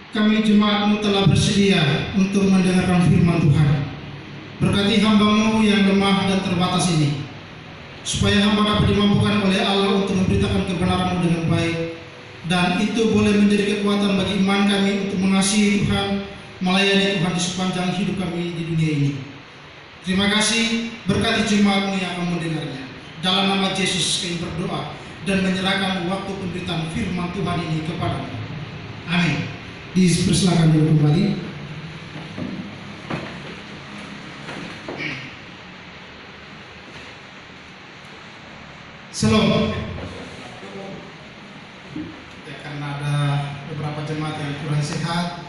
kami jemaat-Mu telah bersedia untuk mendengarkan firman Tuhan. Berkati hamba-Mu yang lemah dan terbatas ini, supaya hamba dapat dimampukan oleh Allah untuk memberitakan kebenaran-Mu dengan baik, dan itu boleh menjadi kekuatan bagi iman kami untuk mengasihi Tuhan, melayani Tuhan di sepanjang hidup kami di dunia ini. Terima kasih, berkati jemaat-Mu yang akan mendengarnya. Dalam nama Yesus kami berdoa dan menyerahkan waktu pemberitaan firman Tuhan ini kepada-Mu. Amin. Dipersilakan dulu kembali. Shalom. Ya, karena ada beberapa jemaat yang kurang sehat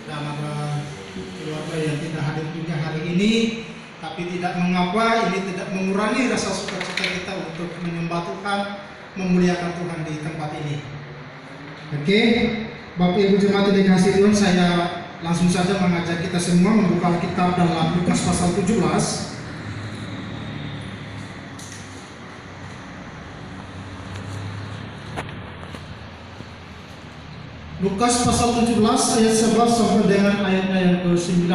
dan ada keluarga yang tidak hadir juga hari ini, tapi tidak mengapa, ini tidak mengurangi rasa sukacita kita untuk menyembah Tuhan, memuliakan Tuhan di tempat ini. Oke, Bapak Ibu jemaat yang dikasihi Tuhan, saya langsung saja mengajak kita semua membuka kitab dalam Lukas pasal 17. Lukas pasal 17 ayat 11 sampai dengan ayatnya yang ke-19.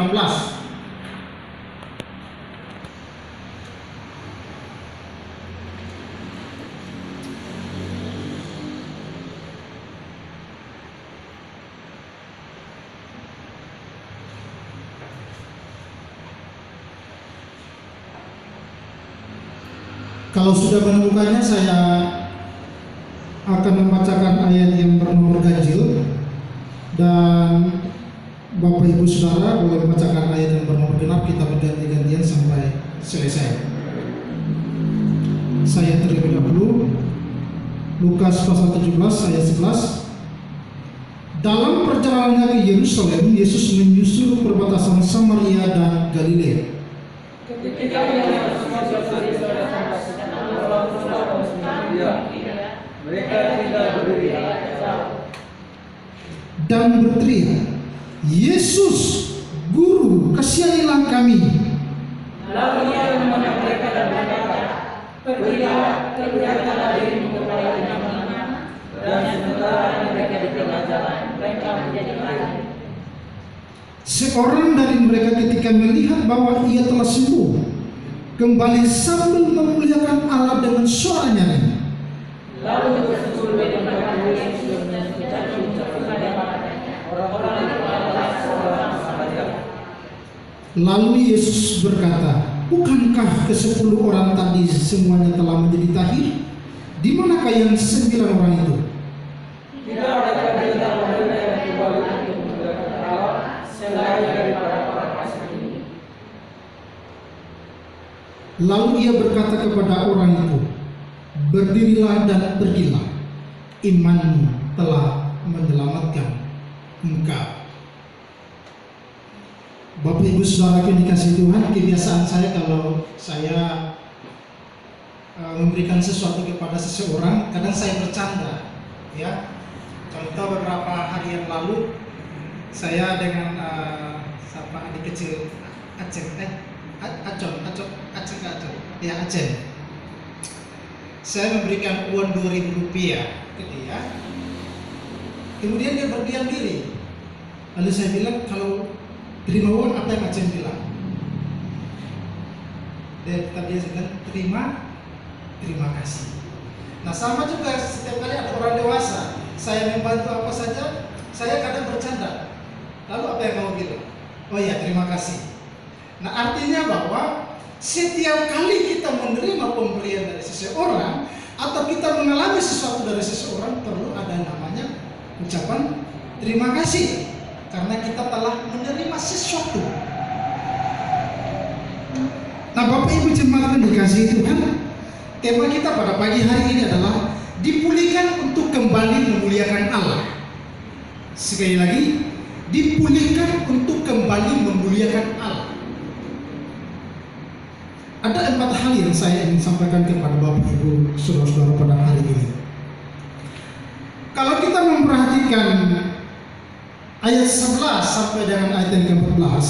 Kalau sudah menemukannya, saya akan membacakan ayat yang bernomor ganjil, dan Bapak Ibu Saudara boleh membacakan ayat yang bernomor genap. Kita berganti-gantian sampai selesai. Saya terlebih dahulu. Lukas pasal 17 ayat 11. Dalam perjalanannya ke Yerusalem, Yesus menyusur perbatasan Samaria dan Galilea. Ketika mereka tidak berdiri dan berteriak, Yesus, Guru, kasihanilah kami. Lalu Ia memandang mereka dan berkata, pergilah, keluarkanlah dirimu kepada mana, dan sementara mereka di tengah jalan, mereka menjadi lari. Seorang dari mereka ketika melihat bahwa ia telah sembuh, kembali sambil memuliakan Allah dengan suara nyaring. Lalu bersusul dengan Yesus dan orang-orang itu adalah seorang Samaria. Lalu Yesus berkata, bukankah ke-10 orang tadi semuanya telah menjadi tahir? Di manakah yang 9 orang itu? Tidak ada di antara mereka yang kembali untuk memuliakan Allah selain daripada orang fasik ini. Lalu ia berkata kepada orang itu, berdirilah dan pergilah, imanmu telah menyelamatkan engkau. Bapak Ibu Saudara yang dikasihi Tuhan, kebiasaan saya kalau saya memberikan sesuatu kepada seseorang, kadang saya bercanda, ya. Contoh beberapa hari yang lalu, saya dengan sama adik kecil Aceh, saya memberikan uang 2.000 rupiah ke dia. Kemudian dia berdiam diri. Lalu saya bilang, kalau terima uang, apa yang Aceh bilang? Dia bilang, terima kasih. Nah, sama juga setiap kali ada orang dewasa, saya membantu apa saja, saya kadang bercanda. Lalu apa yang kamu bilang? Oh iya, terima kasih. Nah, artinya bahwa setiap kali kita menerima pemberian dari seseorang atau kita mengalami sesuatu dari seseorang, perlu ada namanya ucapan terima kasih, karena kita telah menerima sesuatu. Nah, Bapak Ibu jemaat yang dikasihi Tuhan, tema kita pada pagi hari ini adalah dipulihkan untuk kembali memuliakan Allah. Sekali lagi, dipulihkan untuk kembali memuliakan Allah. Ada 4 hal yang saya ingin sampaikan kepada Bapak Ibu Saudara-saudara pada hari ini. Kalau kita memperhatikan ayat 11 sampai dengan ayat yang ke-14,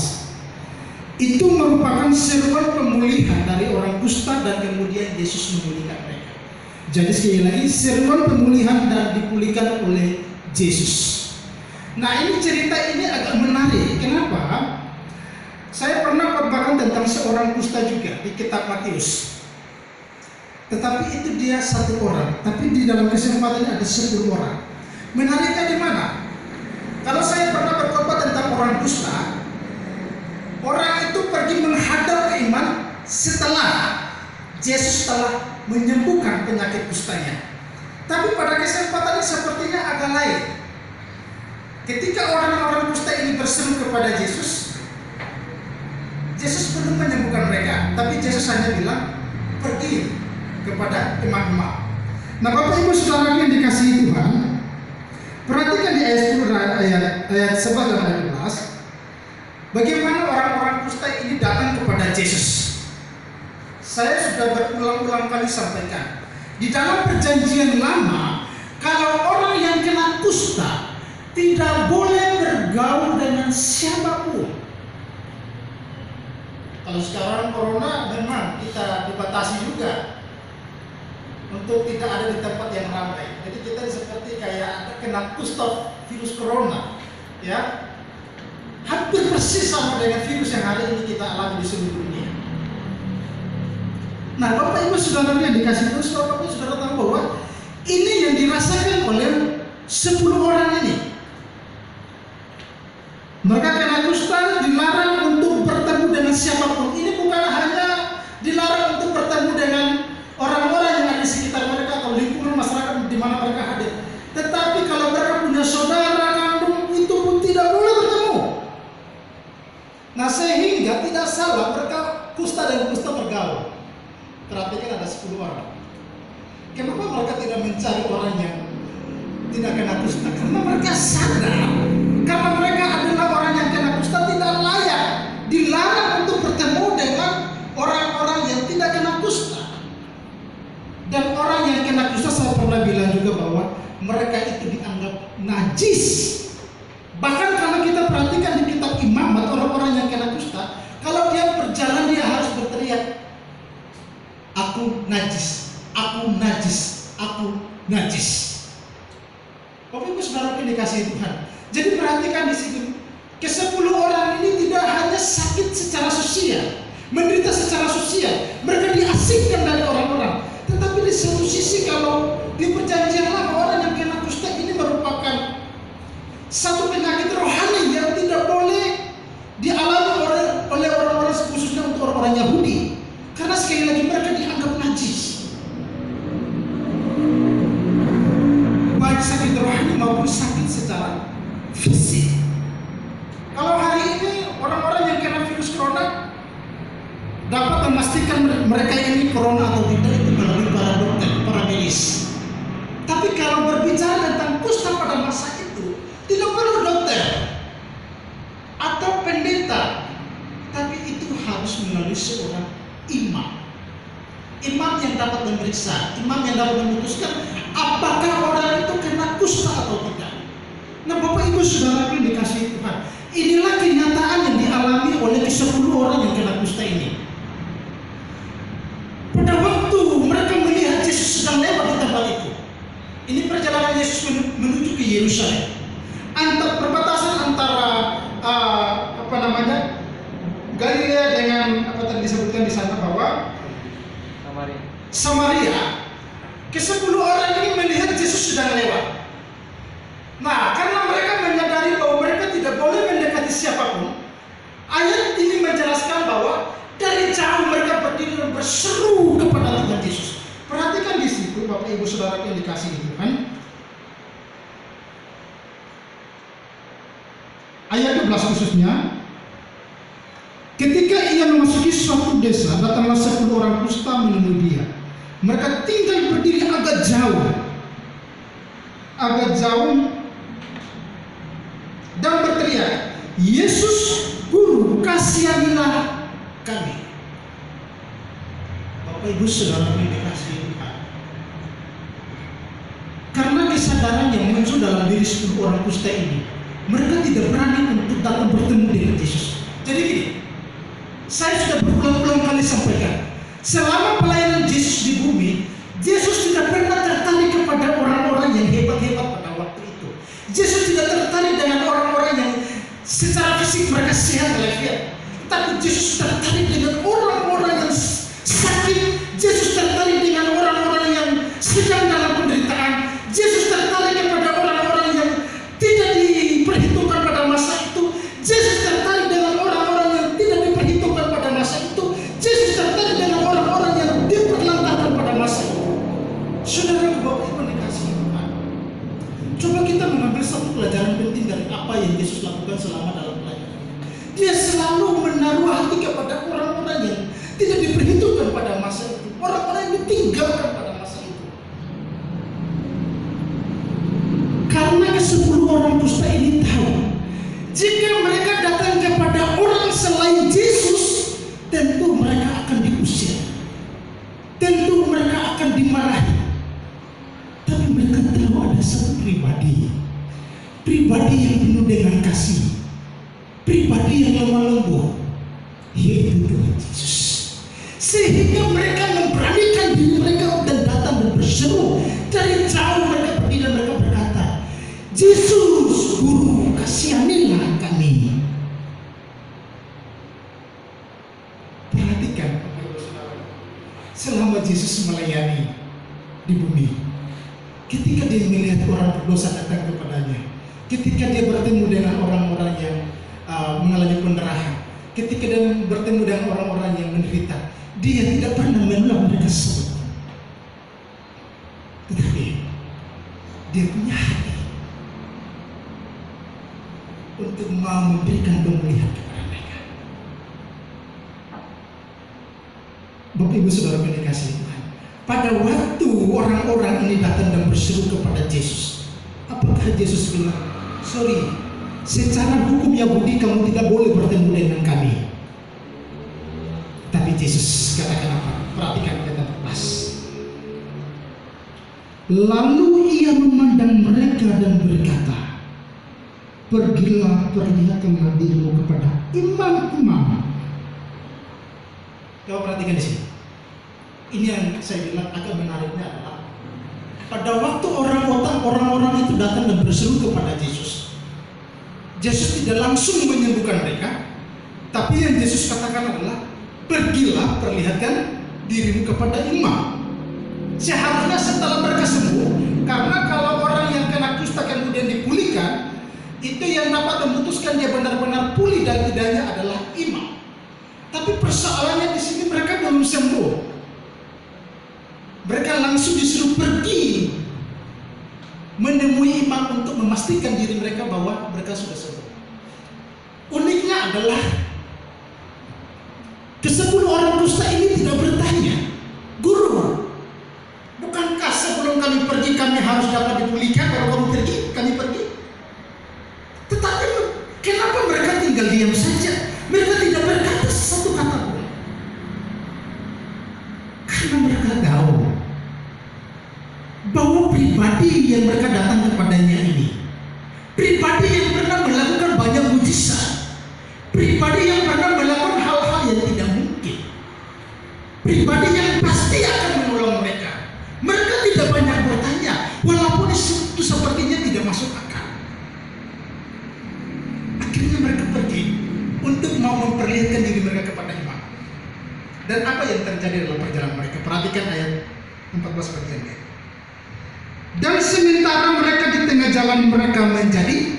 itu merupakan seruan pemulihan dari orang kusta dan kemudian Yesus memulihkan mereka. Jadi sekali lagi, seruan pemulihan dan dipulihkan oleh Yesus. Nah, ini cerita ini agak menarik. Kenapa? Saya pernah khotbahkan tentang seorang kusta juga di kitab Matius. Tetapi itu dia satu orang, tapi di dalam kesempatan ini ada 10 orang. Menariknya di mana? Kalau saya pernah berkhotbah tentang orang kusta, orang itu pergi menghadap ke imam setelah Yesus telah menyembuhkan penyakit kustanya. Tapi pada kesempatan ini sepertinya agak lain. Ketika orang-orang kusta ini berseru kepada Yesus, Yesus belum menyembuhkan mereka, tapi Yesus hanya bilang, pergi kepada imam-imam. Nah, Bapak Ibu Saudara yang dikasihi Tuhan, perhatikan di ayat 10 ayat 11 dan ayat 12, bagaimana orang-orang kusta ini datang kepada Yesus. Saya sudah berulang-ulang kali sampaikan, di dalam perjanjian lama, kalau orang yang kena kusta tidak boleh bergaul dengan siapapun. Kalau sekarang corona memang kita dibatasi juga untuk tidak ada di tempat yang ramai. Jadi kita seperti kayak kena kusta virus corona, ya, hampir persis sama dengan virus yang hari ini kita alami di seluruh dunia. Nah, Bapak Ibu Saudara yang dikasih Tuhan, Bapak Ibu Saudara tahu bahwa ini yang dirasakan oleh 10 orang ini. Mereka kena kusta, dilarang untuk bertemu dengan siapapun. Ini bukan hanya dilarang untuk bertemu dengan orang-orang yang ada di sekitar mereka atau lingkungan masyarakat di mana mereka hadir. Tetapi kalau mereka punya saudara kandung, itu pun tidak boleh bertemu. Nah, sehingga tidak salah mereka kusta dan kusta bergaul. Perhatikan ada 10 orang. Kenapa mereka tidak mencari orang yang tidak kena kusta? Karena mereka sadar, karena mereka adalah orang yang kena kusta tidak layak, dilarang untuk bertemu dengan orang-orang yang tidak kena kusta. Dan orang yang kena kusta, saya pernah bilang juga bahwa mereka itu dianggap najis. Bahkan kalau kita perhatikan di kitab Imamat, orang-orang yang kena kusta, kalau dia berjalan dia harus berteriak, aku najis, aku najis, aku najis. Bapak Ibu Saudara yang dikasihi Tuhan. Jadi perhatikan di sini, ke-10 orang ini tidak hanya sakit secara sosial, menderita secara sosial, mereka diasingkan dari orang-orang. Tetapi di satu sisi kalau di perjanjian lama, orang yang kena kusta ini merupakan satu penyakit rohani yang tidak boleh dialami oleh orang-orang, khususnya untuk orang-orang Yahudi. Karena sekali lagi mereka dianggap najis, baik sakit rohani maupun sakit secara fisik. Kalau hari ini orang-orang yang kena virus corona dapat memastikan mereka ini corona atau tidak itu melalui para dokter, para medis. Tapi kalau berbicara tentang kusta pada masa itu, tidak perlu dokter atau pendeta, tapi itu harus melalui seorang imam. Imam yang dapat memeriksa, imam yang dapat memutuskan apakah orang itu kena kusta atau tidak. Nah, Bapak Ibu Saudara yang dikasihi Tuhan, inilah kenyataan yang dialami oleh 10 orang yang kena kusta ini. Pada waktu mereka melihat Yesus sedang lewat di tempat itu, ini perjalanan Yesus menuju ke Yerusalem, perbatasan antara Galilea dengan apa tadi disebutkan di sana bahwa Samaria. Ke-10 orang ini melihat Yesus sedang lewat. Nah, karena mereka menyadari bahwa mereka tidak boleh mendekati siapapun, ayat ini menjelaskan bahwa dari jauh mereka berdiri dan berseru kepada Tuhan Yesus. Perhatikan di situ, Bapak Ibu Saudara yang dikasihi Tuhan. Ayat 12 khususnya, ketika ia memasuki suatu desa, datanglah 10 orang kusta menemui dia. Mereka tinggal berdiri agak jauh, dan berteriak, Yesus, Guru, kasihanilah kami. Bapak Ibu Saudara yang dikasihi Tuhan, karena kesadaran yang muncul dalam diri 10 orang kusta ini, mereka tidak berani untuk datang bertemu dengan Yesus. Jadi gini, saya sudah berulang-ulang kali sampaikan, selama pelayanan Yesus di bumi, Yesus tidak pernah tertarik kepada orang-orang yang hebat-hebat pada waktu itu. Yesus tidak tertarik dengan asik mereka sehat walafiat. Tapi Yesus tertarik dengan orang-orang yang sakit. Yesus tertarik dengan orang-orang yang sedang dalam penderitaan. Yesus tertarik kepada orang-orang yang tidak diperhitungkan pada masa itu. Yesus tertarik dengan orang-orang yang tidak diperhitungkan pada masa itu. Yesus tertarik dengan orang-orang yang diperlantarkan pada masa itu. Saudara Bapak Ibu dikasihi Tuhan, coba kita mengambil satu pelajaran penting dari apa yang Yesus lakukan selama dalam pelayanan. Dia selalu menaruh hati kepada orang-orang yang tidak diperhitungkan pada masa itu, orang-orang yang ditinggalkan pada masa itu. Karena ke-10 orang dusta ini tahu, jika mereka datang kepada orang selain Yesus, tentu mereka akan diusir, tentu mereka akan dimarahi. Tapi mereka tahu ada satu pribadi yang penuh dengan kasih, pribadi yang lemah lembut, yaitu Tuhan Yesus. Sehingga mereka memberanikan diri mereka dan datang dan berseru dari jauh. Mereka pergi dan mereka berkata, Yesus, Guru, kasihanilah kami. Perhatikan, selama Yesus melayani di bumi, ketika dia melihat orang berdosa datang kepadanya, ketika dia bertemu dengan orang-orang yang mengalami pendarahan, ketika dia bertemu dengan orang-orang yang menderita, dia tidak pernah menolak mereka sebut. Tetapi dia punya hati untuk mau memberikan pemulihan kepada mereka. Bapak Ibu Saudara yang dikasihi Tuhan, pada waktu orang-orang ini datang dan berseru kepada Yesus, apakah Yesus bilang, sorry, secara hukum Yahudi kamu tidak boleh bertemu dengan kami? Tapi Yesus katakan apa? Perhatikan kata pas. Lalu ia memandang mereka dan berkata, pergilah, perlihatkanlah dirimu kepada imam-imam. Coba perhatikan di sini. Ini yang saya bilang agak menariknya adalah pada waktu orang-orang itu datang dan berseru kepada Yesus, Yesus tidak langsung menyembuhkan mereka, tapi yang Yesus katakan adalah pergilah, perlihatkan dirimu kepada imam. Seharusnya setelah mereka sembuh, karena kalau orang yang kena kusta kemudian dipulihkan, itu yang dapat memutuskan dia benar-benar pulih dan tidaknya adalah imam. Tapi persoalannya di sini mereka belum sembuh. Mereka langsung disuruh pergi menemui imam untuk memastikan diri mereka bahwa mereka sudah sembuh. Uniknya adalah ke-10 orang dusta ini tidak bertanya, Guru, bukankah sebelum kami pergi kami harus dapat dipulihkan? Kalau kamu pergi, kami pergi. Tetapi kenapa mereka tinggal diam saja? Mereka tidak berkata satu kata pun. Karena mereka tahu bahwa pribadi yang mereka datang kepadanya ini, pribadi yang pernah melakukan banyak mujizat, pribadi yang pernah melakukan hal-hal yang tidak mungkin, pribadi yang pasti akan menolong mereka. Mereka tidak banyak bertanya, walaupun itu sepertinya tidak masuk akal. Akhirnya mereka pergi untuk mau memperlihatkan diri mereka kepada imam. Dan apa yang terjadi dalam perjalanan mereka? Perhatikan ayat 14 bagian. Dan sementara mereka di tengah jalan mereka menjadi,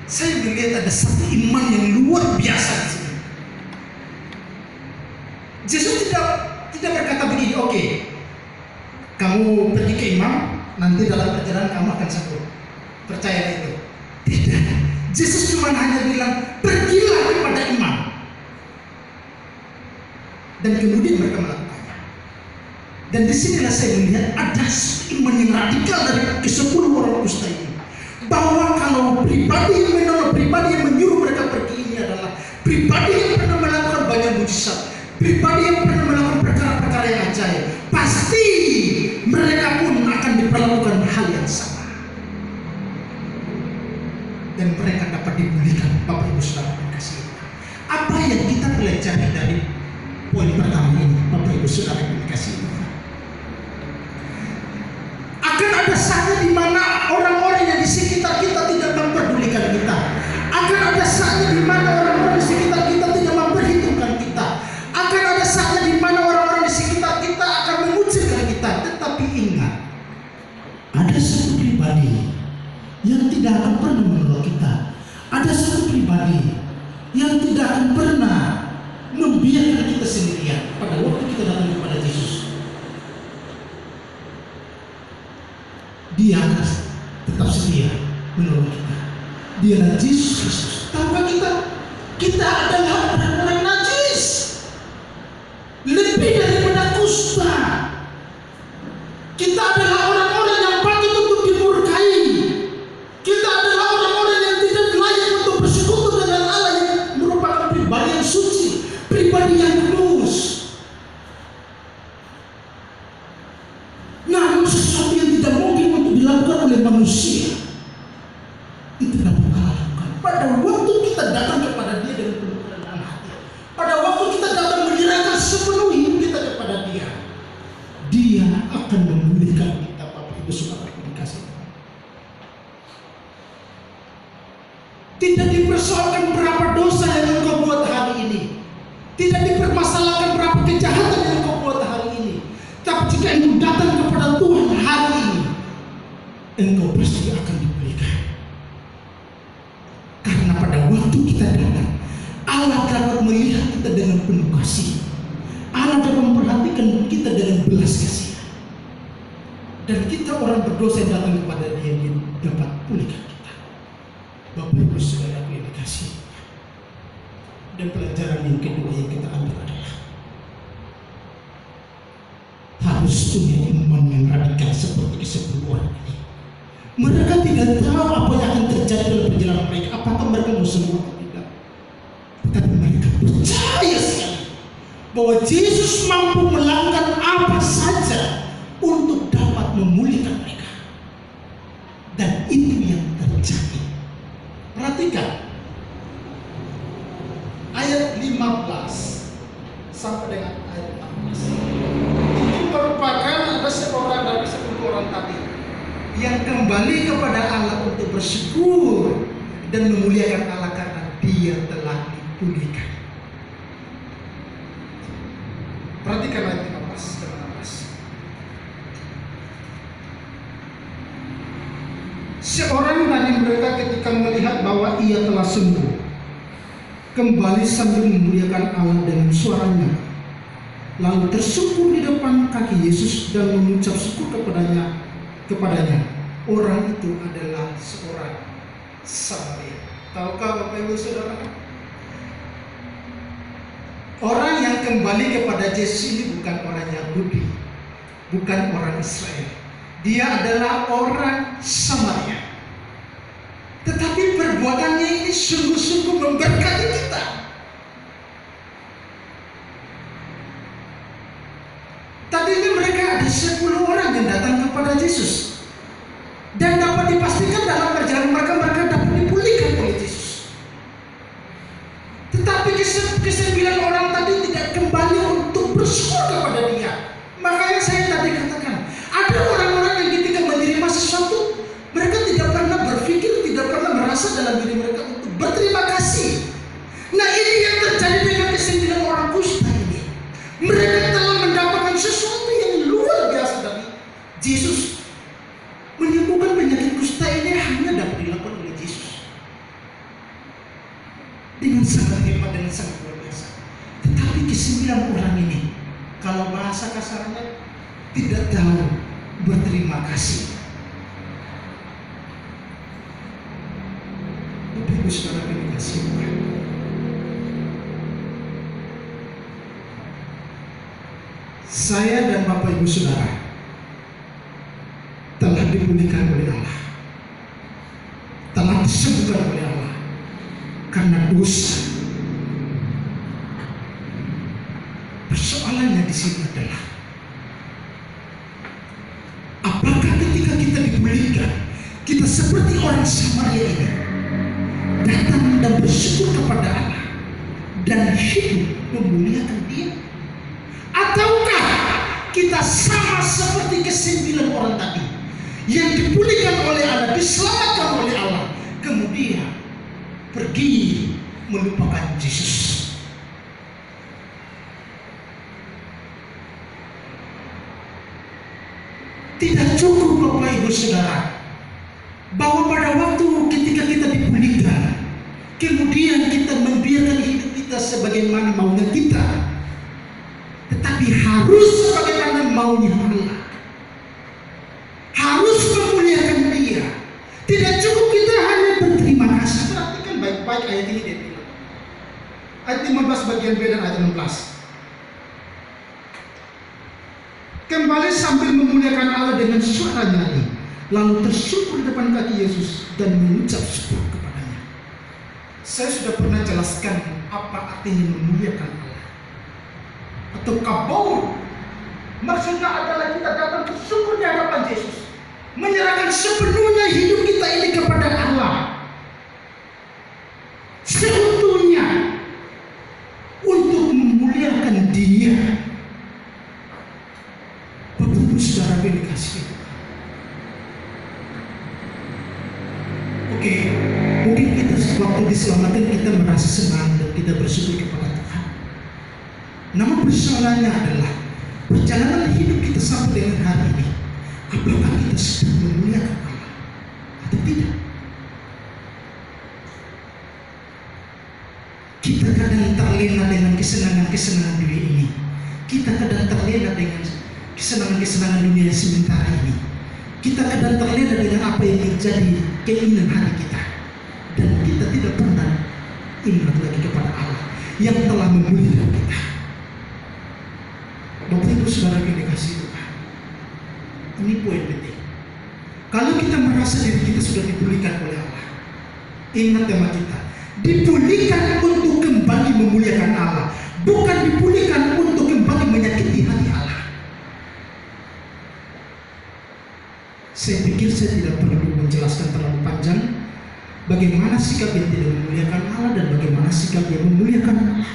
saya melihat ada satu iman yang luar biasa di sini. Yesus tidak berkata begini, oke, kamu pergi ke imam, nanti dalam perjalanan kamu akan sembuh. Percaya itu? Tidak. Yesus cuma hanya bilang, pergilah kepada imam. Dan kemudian mereka melakukannya. Dan disinilah saya melihat ada iman yang radikal dari ke-10 orang dusta ini, bahwa kalau pribadi yang menolong, pribadi yang menyuruh mereka pergi ini adalah pribadi yang pernah melakukan banyak mujizat, pribadi yang pernah melakukan perkara-perkara yang ajaib, pasti mereka pun akan diperlakukan hal yang sama. Dan mereka dapat dipulihkan. Bapak Ibu Saudara yang kasih, apa yang kita pelajari dari poin pertama ini, Bapak Ibu Saudara yang kasih, akan ada saatnya di mana orang-orang yang di sekitar kita tidak memperdulikan tidak akan pernah menolak kita. Ada satu pribadi yang tidak akan pernah membiarkan kita sendirian pada waktu kita datang kepada Yesus. Dia akan tetap setia menolong kita. Dia adalah Yesus Kristus. Tahukah kita? Kita adalah orang-orang najis, lebih daripada kusta. Kita adalah orang-orang yang patut untuk dimurkai. Kita adalah orang-orang yang tidak layak untuk bersekutu dengan Allah, yang merupakan pribadi yang suci, pribadi yang kudus. Namun sesuatu yang tidak mungkin untuk dilakukan oleh manusia itu dapat Allah lakukan pada waktu kita datang kepada Dia dengan penuh kerendahan hati. Pada waktu kita datang menyerahkan sepenuh hidup kita kepada Dia, Dia akan memulihkan kita. Bapak Ibu Saudara yang dikasihi Tuhan, tidak dipersoalkan berapa dosa yang engkau buat hari ini, tidak dipermasalahkan berapa kejahatan yang engkau buat hari ini. Tapi jika engkau datang kepada Tuhan hari ini, engkau pasti akan dipulihkan. Karena pada waktu kita datang, Allah dapat melihat kita dengan penuh kasih. Allah dapat memperhatikan kita dengan belas kasihan. Dan kita orang berdosa yang datang kepada Dia, Dia dapat pulihkan kita. Bapak Ibu Saudara yang dikasihi. Dan pelajaran yang kedua yang kita ambil adalah harus punya iman yang radikal seperti keseluruhan ini. Mereka tidak tahu apa yang akan terjadi dalam perjalanan mereka, apakah mereka mau sembuh atau tidak. Tapi mereka percaya sekali bahwa Yesus mampu melakukan apa saja untuk dapat memulihkan mereka. Dan itu yang terjadi. Perhatikan ayat 15 sampai dengan ayat 14. Itu merupakan ada seorang dari 10 orang tadi yang kembali kepada Allah untuk bersyukur dan memuliakan Allah karena dia telah dipulihkan. Perhatikan ayat 15 dan 16. Seorang dari mereka ketika melihat bahwa ia telah sembuh, kembali sambil memuliakan Allah dengan suaranya, lalu tersungkur di depan kaki Yesus dan mengucap syukur kepadanya. Orang itu adalah seorang Samaria. Tahukah Bapak Ibu Saudara? Orang yang kembali kepada Yesus ini bukan orang Yahudi, bukan orang Israel. Dia adalah orang Samaria. Tetapi perbuatannya ini sungguh-sungguh memberkati kita. Tadinya mereka ada 10 orang yang datang kepada Yesus, dan dapat dipastikan dalam perjalanan mereka dapat dipulihkan oleh Yesus. Tetapi ke-9 orang tadi tidak kembali untuk bersyukur kepada Dia. Makanya saya tadi katakan, ada orang-orang yang ketika menerima sesuatu, mereka tidak pernah berpikir, tidak pernah merasa dalam diri mereka untuk berterima kasih. Nah, ini yang terjadi dengan ke-9 orang kusta ini. Mereka telah mendapatkan sesuatu yang luar biasa dari Yesus. Menyembuhkan penyakit kusta ini hanya dapat dilakukan oleh Yesus dengan sangat hebat, dengan sangat luar biasa. Tetapi ke-9 orang ini, kalau bahasa kasarnya, tidak tahu berterima kasih. Bapak Ibu Saudara yang dikasihi Tuhan, saya dan Bapak Ibu Saudara telah dipulihkan oleh Allah, telah disembuhkan oleh Allah karena dosa. Persoalannya di sini adalah, apakah ketika kita dipulihkan, kita seperti orang Samaria ini, datang dan bersyukur kepada Allah dan hidup memuliakan Dia? Ataukah kita sama seperti ke-9 orang tadi yang dipulihkan oleh Allah, diselamatkan oleh Allah, kemudian pergi melupakan Yesus? Tidak cukup Bapak Ibu Saudara bahwa pada waktu sebagaimana maunya kita, tetapi harus sebagaimana maunya Allah. Harus memuliakan Dia. Tidak cukup kita hanya berterima kasih. Perhatikan baik-baik ayat ini dia bilang. Ayat 15 bagian B dan ayat 16. Kembali sambil memuliakan Allah dengan suara nyanyi, lalu tersungkur di depan kaki Yesus dan mengucap syukur kepadanya. Saya sudah pernah jelaskan apa artinya memuliakan Allah atau kabur. Maksudnya adalah kita datang bersyukur di hadapan Yesus, menyerahkan sepenuhnya hidup kita ini kepada Allah, seutuhnya untuk memuliakan Dia. Bapak Ibu Saudara yang dikasihi Tuhan. Oke, mungkin kita waktu diselamatkan kita merasa senang dan kita bersyukur kepada Tuhan. Namun persoalannya adalah perjalanan hidup kita sampai dengan hari ini, apakah kita sedang memuliakan Allah atau tidak? Kita kadang terlena dengan kesenangan-kesenangan dunia ini. Kita kadang terlena dengan kesenangan-kesenangan dunia sementara ini. Kita kadang terlena dengan apa yang menjadi keinginan hati kita, dan kita tidak pernah ingat lagi kepada Allah yang telah memulihkan kita. Bapak Ibu Saudara yang dikasihi Tuhan, ini poin penting. Kalau kita merasa diri kita sudah dipulihkan oleh Allah, ingat tema kita, dipulihkan untuk kembali memuliakan Allah, bukan dipulihkan untuk kembali menyakiti hati Allah. Saya pikir saya tidak perlu menjelaskan terlalu panjang bagaimana sikap yang tidak memuliakan Allah dan bagaimana sikap yang memuliakan Allah.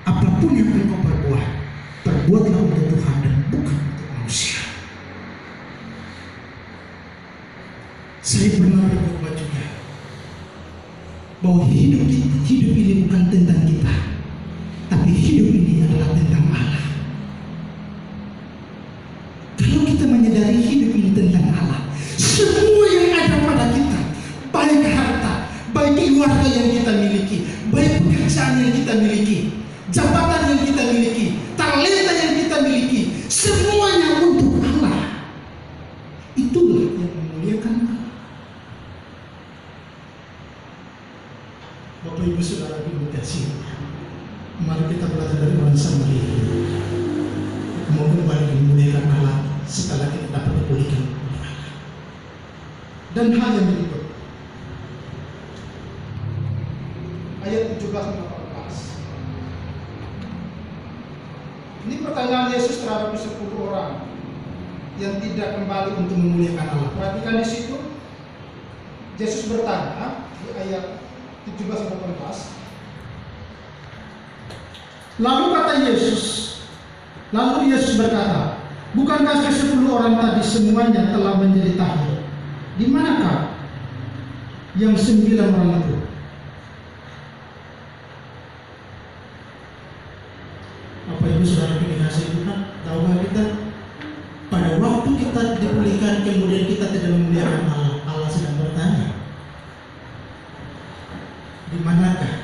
Apapun yang engkau perbuat, perbuatlah untuk Tuhan dan bukan untuk manusia. Saya pernah berkhotbah juga bahwa hidup ini bukan tentang kita, tapi hidup ini adalah tentang Allah. Kalau kita menyadari hidup ini tentang Allah, semua yang ada pada kita, baik harta, baik keluarga yang kita miliki, baik pekerjaan yang kita miliki, jabatan yang kita miliki, talenta yang kita miliki, semuanya untuk Allah. Itulah yang memuliakan Allah. Bapak Ibu Saudara yang dikasihi, mari kita belajar dari orang Samaria. Mau kembali memuliakan Allah setelah kita dapat dipulihkan oleh Allah. Dan hal yang berikut, ayat 17-18. Ini pertanyaan Yesus terhadap 10 orang yang tidak kembali untuk memuliakan Allah. Perhatikan di situ, Yesus bertanya di ayat 17-18. Lalu Yesus berkata, bukankah ke-10 orang tadi semuanya telah menjadi tahir? Di manakah yang 9 orang itu? Bapak Ibu Saudara yang dikasihi Tuhan, tahukah kita pada waktu kita dipulihkan kemudian kita tidak memuliakan Allah, Allah sedang bertanya, di manakah?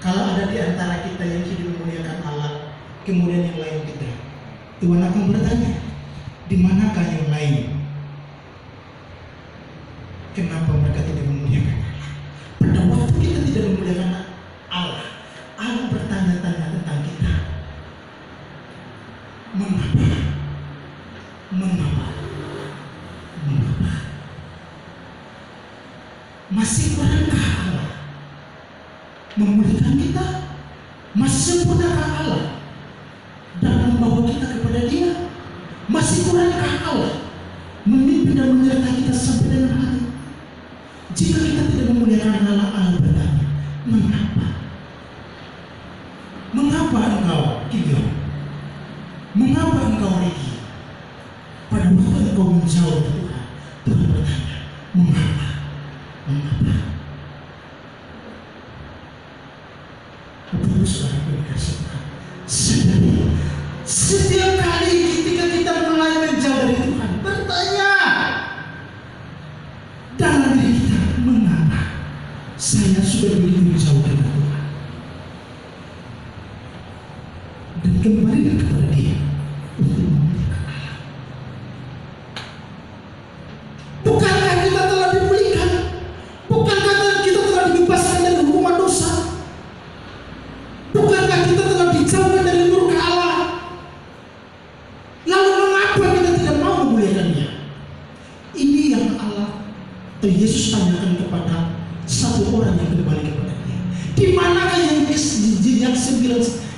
Kalau ada di antara kita yang hidup memuliakan Allah, kemudian yang lain tidak, Tuhan akan bertanya, di manakah yang lain? Kenapa mereka tidak memuliakan Allah? Pada waktu kita tidak memuliakan Allah, Allah bertanya-tanya tentang kita. Mengapa? Masih kurangkah Allah memulihkan kita? Masih sempurnakah Allah dalam membawa kita kepada Dia? Masih kurangkah Allah memimpin dan menyertai kita sampai dengan hari? Jika kita tidak memuliakan Allah, Allah bertanya, mengapa? Mengapa engkau Gideon? Mengapa engkau Regi? Pada waktu engkau menjauh dari Tuhan, Tuhan bertanya, mengapa? Bapak Saudara yang dikasihi Tuhan, sadari setiap kali ketika kita mulai menjauh dari Tuhan, bertanya dalam diri kita, Atau Yesus tanyakan kepada satu orang yang kembali kepada dia, di manakah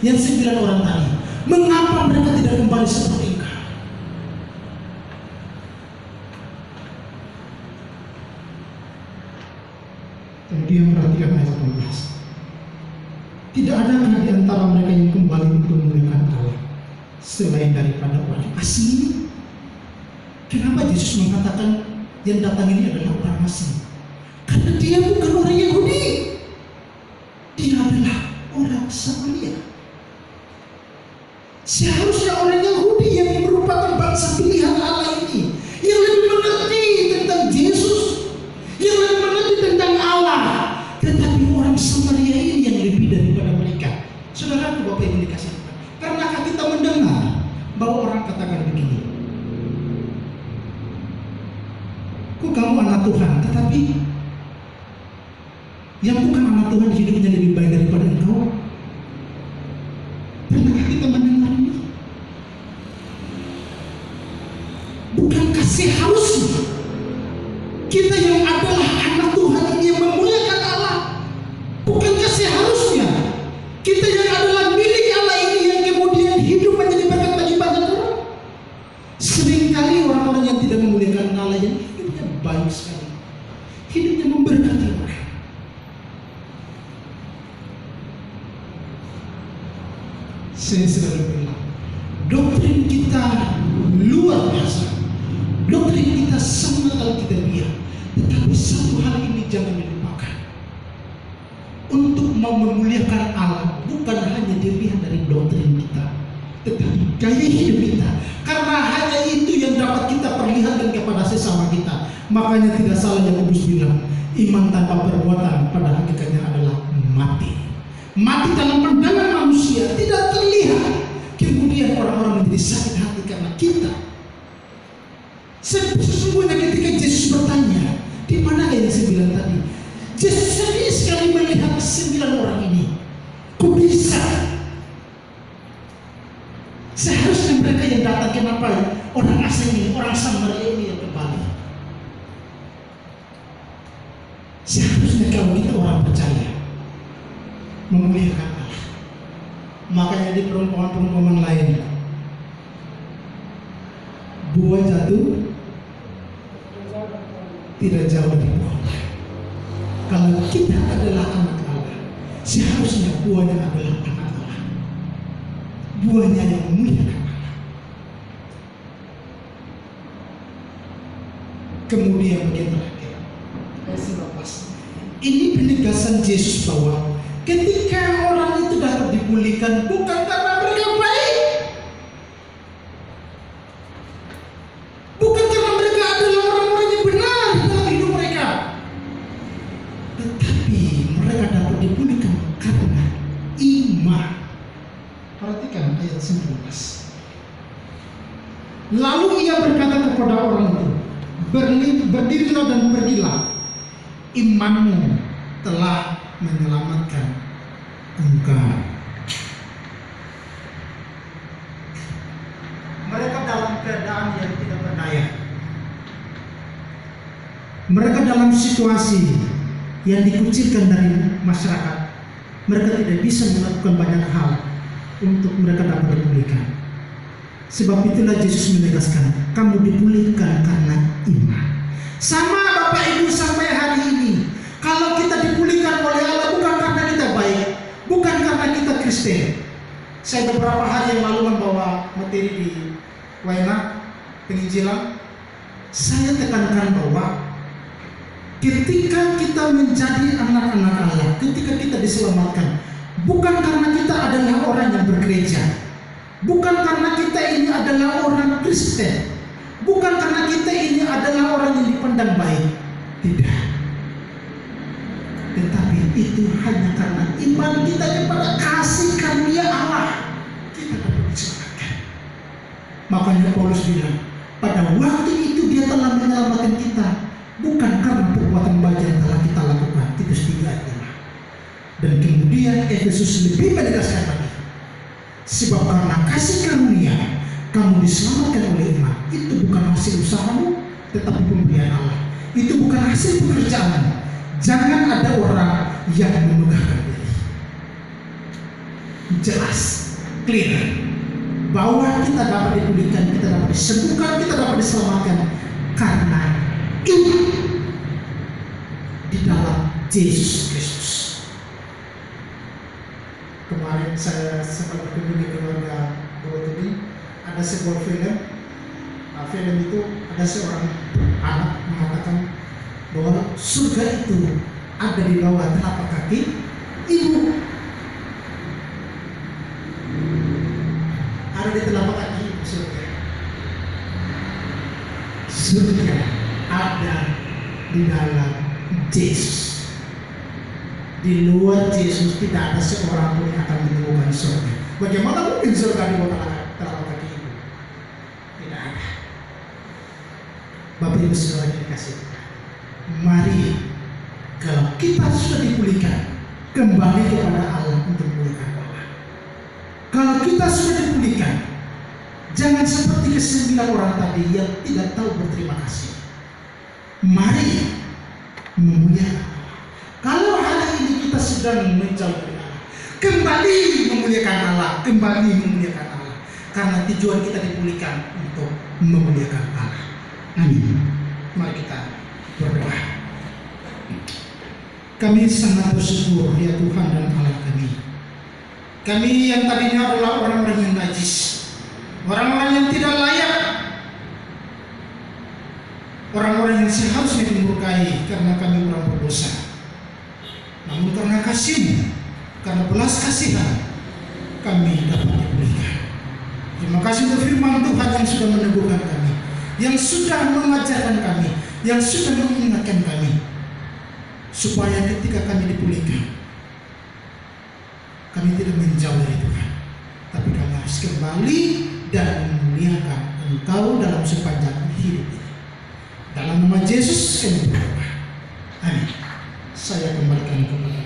yang sembilan orang tadi? Mengapa mereka tidak kembali seperti engkau? Kemudian perhatikan ayat 18. Tidak adakah di antara mereka yang kembali untuk memuliakan Allah selain daripada orang asing ini? Kenapa Yesus mengatakan yang datang ini adalah orang asing? Karena dia bukan orang Yahudi, dia adalah orang Samaria. Seharusnya orang Yahudi yang merupakan bangsa pilihan Allah ini, yang lebih mengerti tentang Yesus, yang lebih mengerti tentang Allah. Tetapi orang Samaria ini yang lebih daripada mereka. Saudaraku, Bapak Ibu dikasih Tuhan, karenakah kita mendengar bahwa orang katakan begini, kok kamu anak Tuhan, tetapi yang bukan anak Tuhan hidupnya lebih baik daripada engkau? Pernahkah kita mendengar ini? Bukankah seharusnya kita yang adalah anak Tuhan ini yang memuliakan Allah? Bukankah seharusnya kita yang adalah milik Allah ini yang kemudian hidup menjadi berkat bagi banyak orang? Seringkali orang-orang yang tidak memuliakan Allah yang hidupnya baik sekali, hidupnya memberkati orang. Saya selalu bilang, doktrin kita luar biasa, doktrin kita sangat tidak biar. Tetapi satu hal ini jangan dilupakan. Untuk mau memuliakan Allah bukan hanya dilihat dari doktrin kita, tetapi gaya hidup kita. Karena hanya itu yang dapat kita perlihatkan kepada sesama kita. Makanya tidak salah yang Paulus bilang, iman tanpa perbuatan pada hakikatnya adalah mati. Mati dalam pandangan manusia, tidak terlihat. Kemudian orang-orang menjadi sakit hati karena kita. Sesungguhnya ketika Yesus bertanya, di mana yang 9 tadi? Yesus sedih sekali melihat 9 orang ini. Kok bisa? Seharusnya mereka yang datang, kenapa orang asing ini, orang Samaria ini yang kembali? Seharusnya kalau kita orang percaya memuliakan Allah. Makanya di perumpamaan-perumpamaan lain, buah jatuh tidak jauh dari buah. Kalau kita adalah anak Allah, seharusnya buahnya adalah anak Allah. Buahnya yang memuliakan Allah. Kemudian bagian terakhir, ayat 19. Ini penegasan Yesus bahwa ketika orang itu dapat dipulihkan bukan karena mereka baik, bukan karena mereka adalah orang-orang yang benar dalam hidup mereka, tetapi mereka dapat dipulihkan karena iman. Perhatikan ayat 19. Lalu ia berkata kepada orang itu, berdirilah dan pergilah, imanmu telah menyelamatkan engkau. Mereka dalam keadaan yang tidak berdaya. Mereka dalam situasi yang dikucilkan dari masyarakat. Mereka tidak bisa melakukan banyak hal untuk mereka dapat dipulihkan. Sebab itulah Yesus menegaskan, kamu dipulihkan karena iman. Sama Bapak Ibu sampai hari ini, kalau kita dipulihkan oleh Allah bukan karena kita baik, bukan karena kita Kristen. Saya beberapa hari yang lalu membawa materi di Waina penginjilan. Saya tekankan bahwa ketika kita menjadi anak-anak Allah, ketika kita diselamatkan, bukan karena kita adalah orang yang bergereja, bukan karena kita ini adalah orang Kristen, bukan karena kita ini adalah orang yang dipandang baik, tidak. Tetapi itu hanya karena iman kita kepada kasih karunia Allah, kita dapat diselamatkan. Makanya Paulus bilang, pada waktu itu dia telah menyelamatkan kita, bukan karena perbuatan baik yang telah kita lakukan. Titus 3 ayat 5. Dan kemudian Efesus lebih menegaskan lagi, sebab karena kasih karunia kamu diselamatkan oleh iman. Itu bukan hasil usahamu, tetapi pemberian Allah. itu bukan hasil pekerjaan. Jangan ada orang yang memegahkan diri. Jelas, clear, bahwa kita dapat dipulihkan, kita dapat disembuhkan, kita dapat diselamatkan karena iman di dalam Yesus Kristus. Kemarin saya sempat berkunjung di keluarga Bawatudi, ada sebuah film. Film itu ada seorang anak mengatakan bahwa surga itu ada di bawah telapak kaki ibu. Ada di telapak kaki ibu surga. Surga ada di dalam Yesus. Di luar Yesus tidak ada seorang pun yang akan menemukan surga. Bagaimana mungkin surga di bawah telapak kaki ibu? Tidak ada. Bapak Ibu Saudara yang dikasihi Tuhan, mari kalau kita sudah dipulihkan, kembali kepada Allah untuk memulihkan Allah. Kalau kita sudah dipulihkan, jangan seperti ke-9 orang tadi yang tidak tahu berterima kasih. Mari memuliakan Allah. Kalau hari ini kita sedang menjauh dari Allah, kembali memuliakan Allah, kembali memuliakan Allah. Karena tujuan kita dipulihkan untuk memuliakan Allah. Amin. Mari kita berdoa. Kami sangat bersyukur ya Tuhan dan Allah kami. Kami yang tadinya adalah orang-orang yang najis, orang-orang yang tidak layak, orang-orang yang seharusnya dimurkai karena kami orang berdosa. Namun karena kasih-Mu, karena belas kasihan, kami dapat dipulihkan. Terima kasih untuk firman Tuhan yang sudah meneguhkan kami, yang sudah mengajarkan kami, yang sudah mengingatkan kami, supaya ketika kami dipulihkan, kami tidak menjauh dari Tuhan, tapi kami harus kembali dan memuliakan Engkau dalam sepanjang hidup ini. Dalam nama Yesus kami berdoa. Amin. Saya kembalikan kepada